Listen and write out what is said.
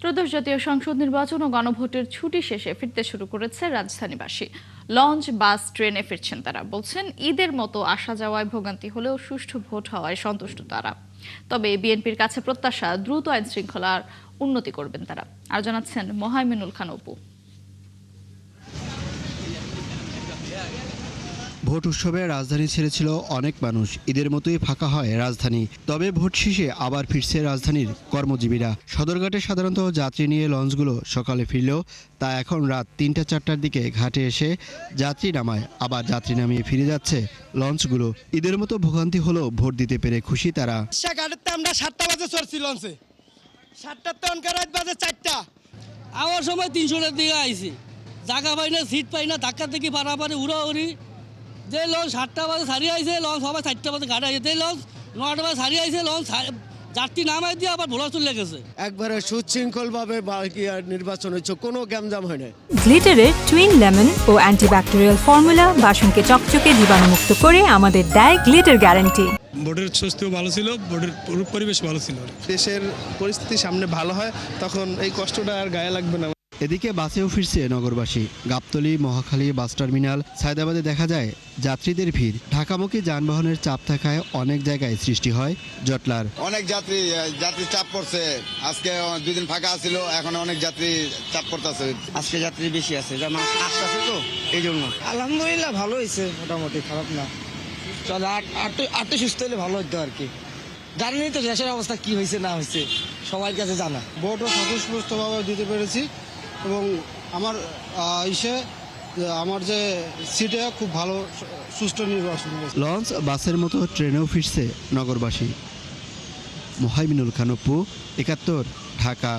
ত্রয়োদশ জাতীয় সংসদ নির্বাচন ও গণভোটের ছুটি শেষে ফিরতে শুরু করেছে রাজধানীবাসী। লঞ্চ, বাস, ট্রেনে ফিরছেন তারা। বলছেন ঈদের মতো আসা যাওয়ায় ভোগান্তি হলেও সুষ্ঠু ভোট হওয়ায় সন্তুষ্ট তারা। তবে বিএনপির কাছে প্রত্যাশা দ্রুত আইন শৃঙ্খলার উন্নতি করবেন তারা। আর জানাচ্ছেন মোহাইমিনুল খান অপু। ভোট উৎসবে রাজধানী ছেড়েছিল অনেক মানুষ। ঈদের মতোই ফাঁকা হয় রাজধানী। তবে ভোট শেষে আবার ফিরছে রাজধানীর কর্মজীবীরা। সদরঘাটে সাধারণত যাত্রী নিয়ে লঞ্চগুলো সকালে ফিরলেও তা এখন রাত ৩টা-৪টার দিকে ঘাটে এসে যাত্রী নামায়, আবার যাত্রী নামিয়ে ফিরে যাচ্ছে লঞ্চগুলো। ঈদের মতো ভোগান্তি হলেও ভোট দিতে পেরে খুশি তারা। ঘাটেতে আমরা 7টা বাজে চড়ছি লঞ্চে, 7টার তখন রাত বাজে 4টা। আমার সময় 300টার দিকে আইছি, জায়গা পাই না, সিট পাই না, ধাক্কা থেকে পারাপারে উড়াউড়ি। যে লঞ্চ 7টা বাজে ছাড়িয়ে আইছে, লঞ্চ সবাই 4টা বাজে ঘাটে আইছে। যে লঞ্চ 9টা বাজে ছাড়িয়ে আইছে, লঞ্চ যাত্রী নামাই দিয়ে আবার ভোলা চলে গেছে। একবারে সুশৃঙ্খলভাবে নির্বাচন হয়েছে, কোনো গ্যামজাম হয় না। গ্লিটারের টুইন লেমন ও অ্যান্টিব্যাকটেরিয়াল ফর্মুলা বাসনকে চকচকে জীবাণুমুক্ত করে আমাদের দেয় গ্লিটার গ্যারান্টি। ভোটের স্বাস্থ্য ভালো ছিল, ভোটের পরিবেশ ভালো ছিল। দেশের পরিস্থিতি সামনে ভালো হয় তখন এই কষ্টটা আর গায়ে লাগবে না। এদিকে বাসেও ফিরছে নগরবাসী। গাবতলী, মহাখালী বাস টার্মিনাল, সায়দাবাদে দেখা যায় যাত্রীদের ভিড়। ঢাকামুখী যানবাহনের চাপ থাকায় অনেক জায়গায় সৃষ্টি হয় জটলার। অনেক যাত্রী চাপ পড়ছে। আজকে 2 দিন ফাঁকা ছিল, এখন অনেক যাত্রী চাপ পড়তেছে। আজকে যাত্রী বেশি আছে, আসতেছে তো এই জন্য। আলহামদুলিল্লাহ ভালো হয়েছে, মোটামুটি খারাপ না। চলে আটটু সুস্থ হলে ভালো হতো আর কি। জানেনই তো দেশের অবস্থা কি হয়েছে না হয়েছে, সবার কাছে জানা। ভোটও স্বতঃস্ফূর্তভাবে দিতে পেরেছি এবং আমার যে সিটে খুব ভালো সুষ্ঠু নির্বাচন হয়েছে। লঞ্চ, বাসের মতো ট্রেনেও ফিরছে নগরবাসী। মোহাইমিনুল খান অপু, ৭১, ঢাকা।